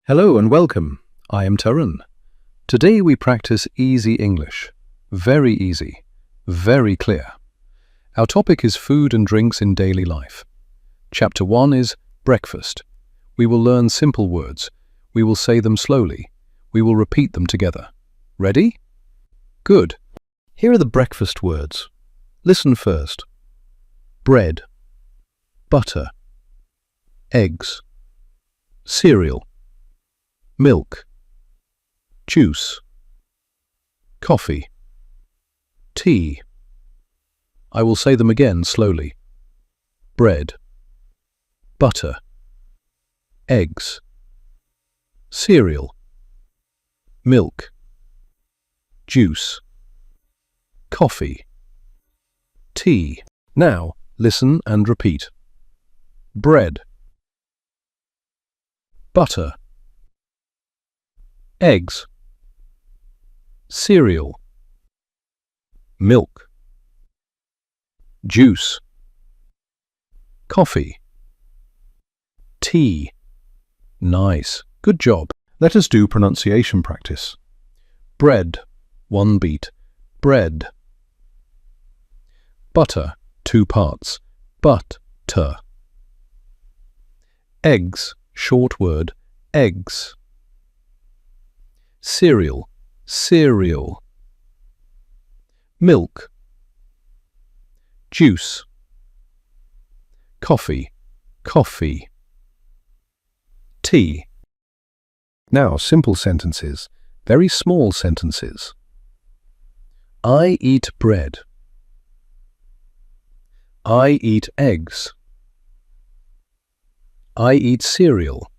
Hello and welcome. I am Tarun. Today we practice easy English. Very easy, very clear. Our topic is food and drinks in daily life. Chapter 1 is breakfast. We will learn simple words. We will say them slowly. We will repeat them together. Ready? Good. Here are the breakfast words. Listen first. Bread, butter, eggs, cereal, milk, juice, coffee, tea. I will say them again slowly. Bread, butter, eggs, cereal, milk, juice, coffee, tea. Now, listen and repeat. Bread, butter, eggs, cereal, milk, juice, coffee, tea. Nice. Good job. Let us do pronunciation practice. Bread, one beat. Bread. Butter, two parts. But-ter. Eggs, short word. Eggs. Cereal, cereal. Milk, juice. Coffee, coffee. Tea. Now, simple sentences, very small sentences. I eat bread. I eat eggs. I eat cereal.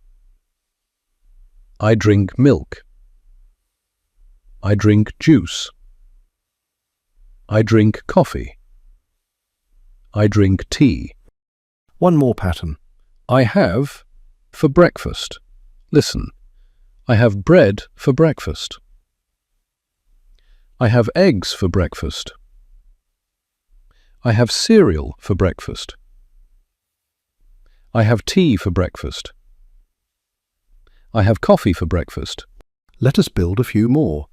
I drink milk. I drink juice. I drink coffee. I drink tea. One more pattern. I have for breakfast. Listen. I have bread for breakfast. I have eggs for breakfast. I have cereal for breakfast. I have tea for breakfast. I have coffee for breakfast. Let us build a few more.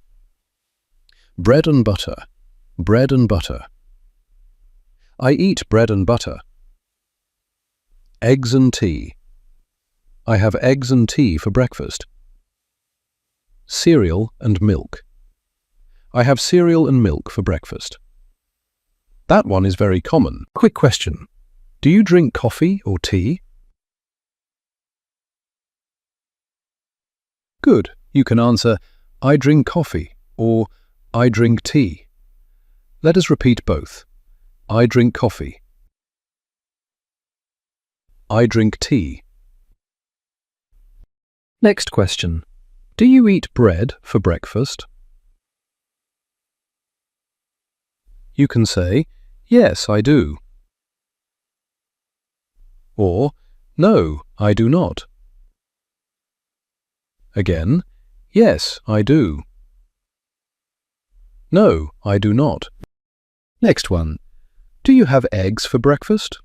Bread and butter. Bread and butter. I eat bread and butter. Eggs and tea. I have eggs and tea for breakfast. Cereal and milk. I have cereal and milk for breakfast. That one is very common. Quick question. Do you drink coffee or tea? Good. You can answer, I drink coffee or I drink tea. Let us repeat both. I drink coffee. I drink tea. Next question. Do you eat bread for breakfast? You can say, yes, I do. Or, no, I do not. Again, yes, I do. No, I do not. Next one. Do you have eggs for breakfast?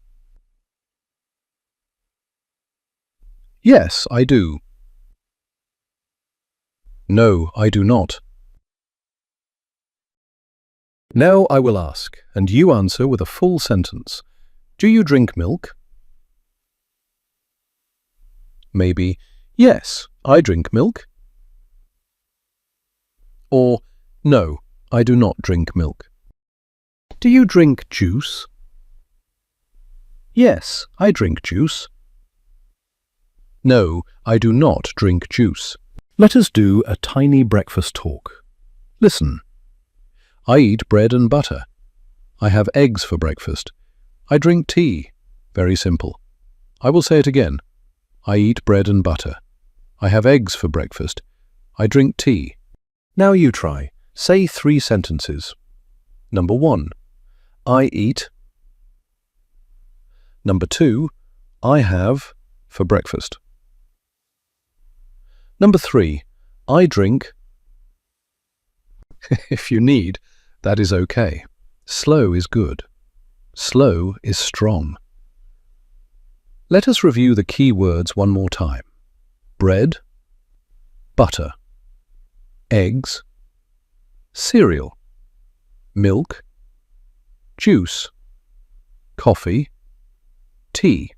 Yes, I do. No, I do not. Now I will ask, and you answer with a full sentence. Do you drink milk? Maybe, yes, I drink milk. Or, no, I do not drink milk. Do you drink juice? Yes, I drink juice. No, I do not drink juice. Let us do a tiny breakfast talk. Listen. I eat bread and butter. I have eggs for breakfast. I drink tea. Very simple. I will say it again. I eat bread and butter. I have eggs for breakfast. I drink tea. Now you try. Say 3 sentences. Number 1. I eat. Number 2. I have for breakfast. Number 3. I drink. If you need, that is okay. Slow is good. Slow is strong. Let us review the key words one more time. Bread, butter, eggs, cereal, milk, juice, coffee, tea.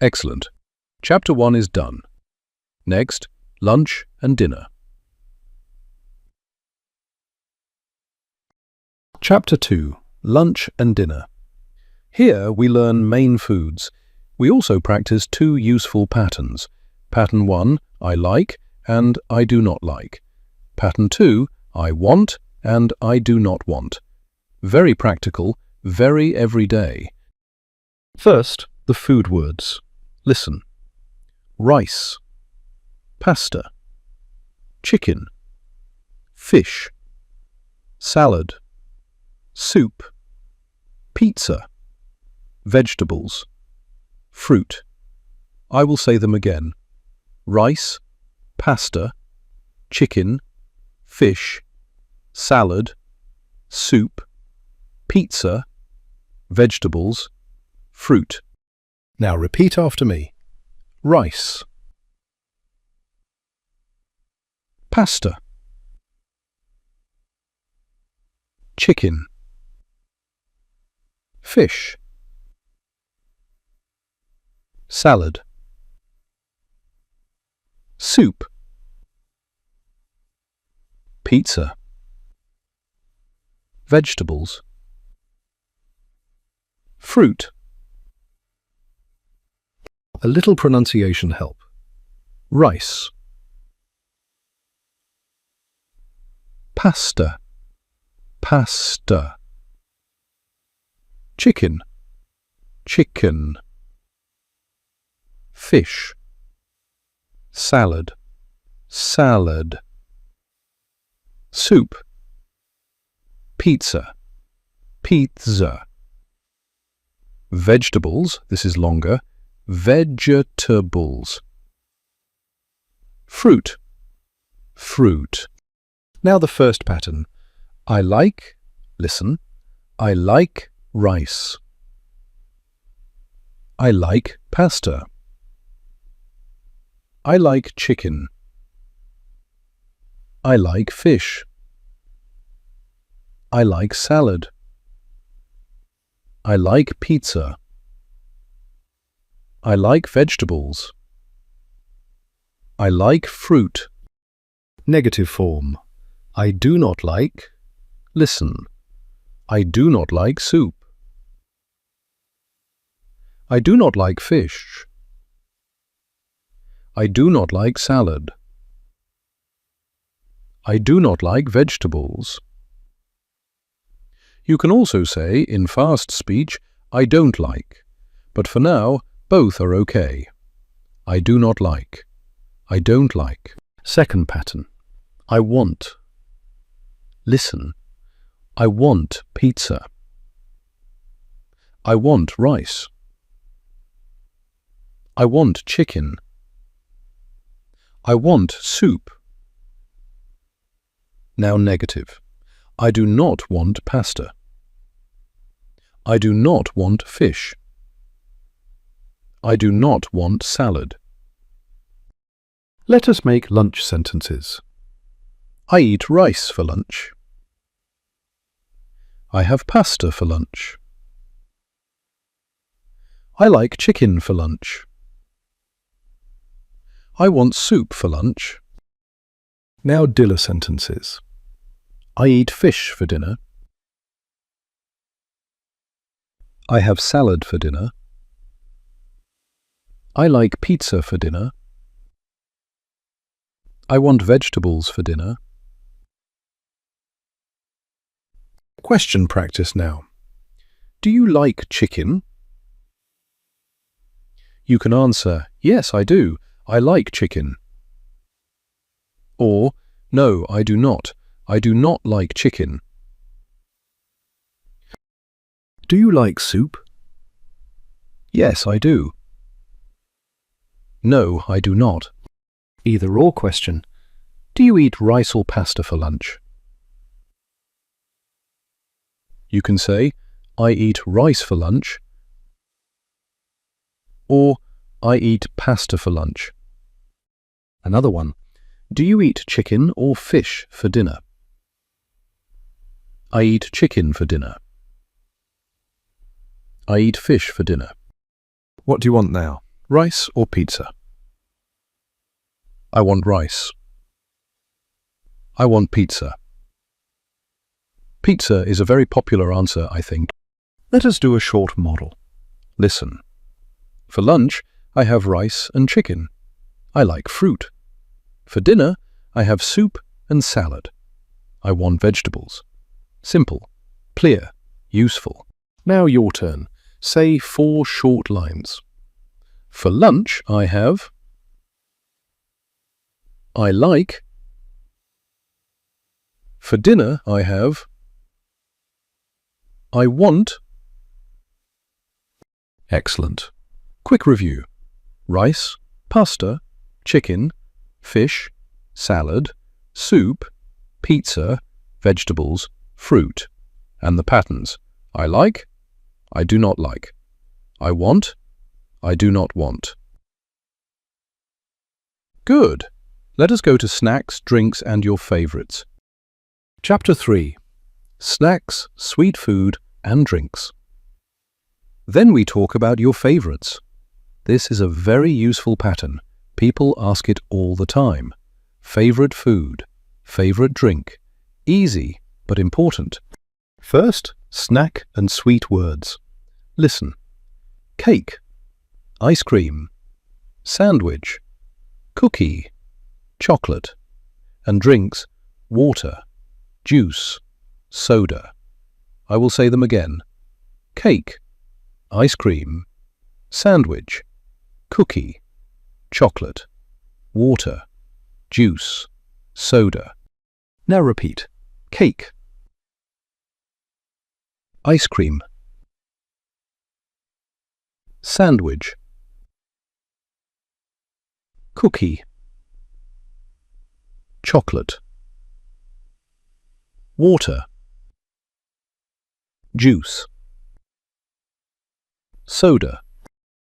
Excellent. Chapter 1 is done. Next, lunch and dinner. Chapter 2, Lunch and Dinner. Here we learn main foods. We also practice 2 useful patterns. Pattern 1, I like and I do not like. Pattern 2, I want and I do not want. Very practical, very everyday. First, the food words. Listen. Rice, pasta, chicken, fish, salad, soup, pizza, vegetables, fruit. I will say them again. Rice, pasta, chicken, fish, salad, soup, pizza, vegetables, fruit. Now repeat after me. Rice, pasta, chicken, fish, salad, soup, pizza, vegetables, fruit. A little pronunciation help. Rice, pasta, pasta, chicken, chicken, fish, salad, salad, soup, pizza, pizza, vegetables, this is longer, vegetables, fruit, fruit. Now the first pattern. I like, listen, I like rice. I like pasta. I like chicken. I like fish. I like salad. I like pizza. I like vegetables. I like fruit. Negative form. I do not like. Listen. I do not like soup. I do not like fish. I do not like salad. I do not like vegetables. You can also say, in fast speech, I don't like. But for now, both are okay. I do not like. I don't like. Second pattern. I want. Listen. I want pizza. I want rice. I want chicken. I want soup. Now negative. I do not want pasta. I do not want fish. I do not want salad. Let us make lunch sentences. I eat rice for lunch. I have pasta for lunch. I like chicken for lunch. I want soup for lunch. Now dinner sentences. I eat fish for dinner. I have salad for dinner. I like pizza for dinner. I want vegetables for dinner. Question practice now. Do you like chicken? You can answer, yes, I do. I like chicken. Or, no, I do not. I do not like chicken. Do you like soup? Yes, I do. No, I do not. Either or question. Do you eat rice or pasta for lunch? You can say, I eat rice for lunch. Or, I eat pasta for lunch. Another one. Do you eat chicken or fish for dinner? I eat chicken for dinner. I eat fish for dinner. What do you want now? Rice or pizza? I want rice. I want pizza. Pizza is a very popular answer, I think. Let us do a short model. Listen. For lunch, I have rice and chicken. I like fruit. For dinner, I have soup and salad. I want vegetables. Simple, clear, useful. Now your turn. Say 4 short lines. For lunch, I have I like. For dinner, I have I want. Excellent. Quick review. Rice, pasta, chicken, fish, salad, soup, pizza, vegetables, fruit. And the patterns. I like. I do not like. I want. I do not want. Good. Let us go to snacks, drinks, and your favorites. Chapter 3. Snacks, sweet food, and drinks. Then we talk about your favorites. This is a very useful pattern. People ask it all the time. Favorite food, favorite drink. Easy, but important. First, snack and sweet words. Listen. Cake, ice cream, sandwich, cookie, chocolate, and drinks, water, juice, soda. I will say them again. Cake, ice cream, sandwich, cookie, chocolate, water, juice, soda. Now repeat. Cake, ice cream, sandwich, cookie, chocolate, water, juice, soda.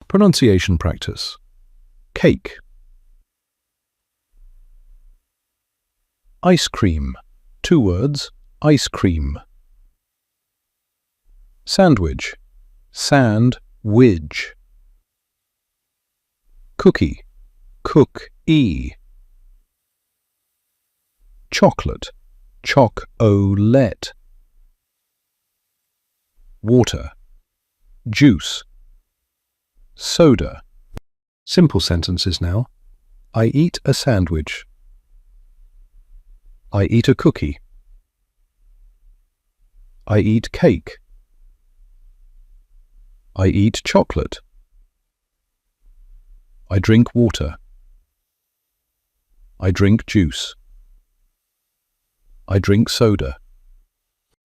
Pronunciation practice. Cake, ice cream. 2 words. Ice cream. Sandwich, sand-widge. Cookie, cook-e. Chocolate, choc-o-let. Water, juice. Soda. Simple sentences now. I eat a sandwich. I eat a cookie. I eat cake. I eat chocolate. I drink water. I drink juice. I drink soda.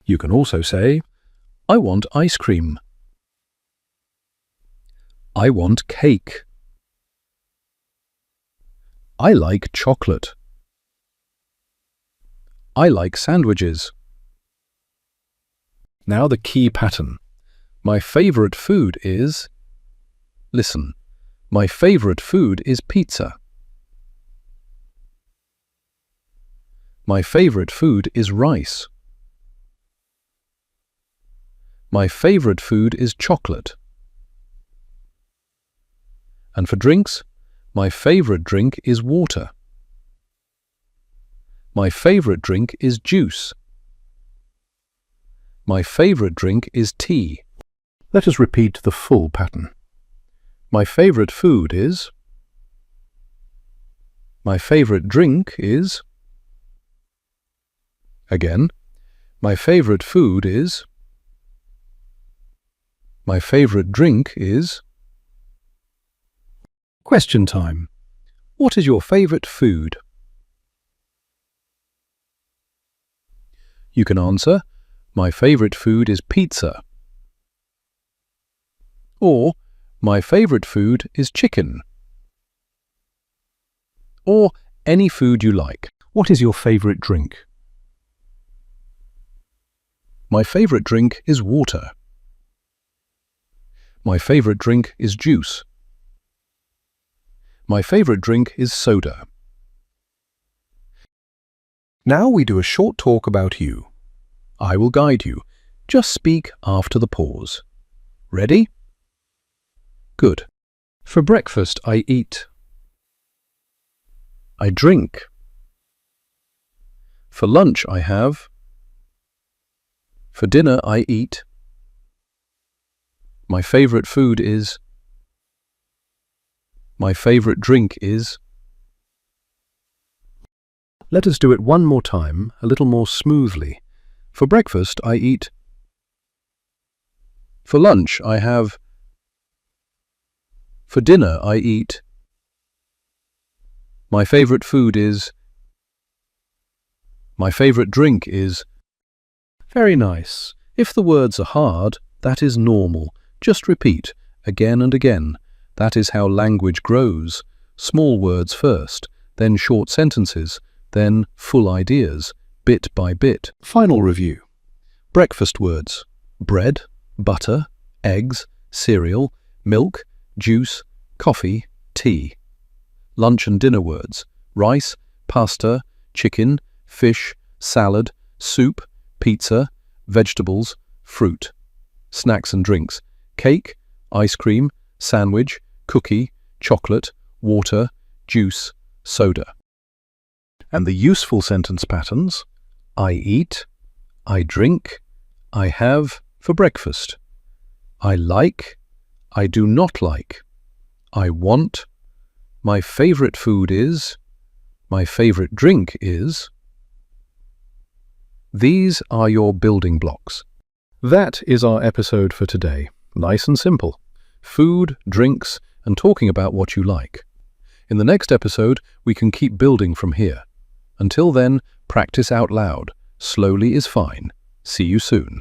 You can also say, I want ice cream. I want cake. I like chocolate. I like sandwiches. Now the key pattern. My favorite food is... Listen. My favorite food is pizza. My favorite food is rice. My favorite food is chocolate. And for drinks, my favorite drink is water. My favorite drink is juice. My favorite drink is tea. Let us repeat the full pattern. My favorite food is... My favorite drink is... Again. My favorite food is... My favorite drink is... Question time. What is your favorite food? You can answer, my favorite food is pizza. Or, my favorite food is chicken. Or, any food you like. What is your favorite drink? My favorite drink is water. My favorite drink is juice. My favorite drink is soda. Now we do a short talk about you. I will guide you. Just speak after the pause. Ready? Good. For breakfast, I eat. I drink. For lunch, I have. For dinner, I eat. My favorite food is. My favorite drink is. Let us do it one more time, a little more smoothly. For breakfast, I eat. For lunch, I have. For dinner, I eat. My favorite food is. My favorite drink is. Very nice. If the words are hard, that is normal. Just repeat, again and again. That is how language grows. Small words first, then short sentences, then full ideas, bit by bit. Final review. Breakfast words: bread, butter, eggs, cereal, milk, juice, coffee, tea. Lunch and dinner words: rice, pasta, chicken, fish, salad, soup, pizza, vegetables, fruit. Snacks and drinks: cake, ice cream, sandwich, cookie, chocolate, water, juice, soda. And the useful sentence patterns: I eat, I drink, I have for breakfast. I like, I do not like. I want, my favorite food is, my favorite drink is. These are your building blocks. That is our episode for today. Nice and simple. Food, drinks, and talking about what you like. In the next episode, we can keep building from here. Until then, practice out loud. Slowly is fine. See you soon.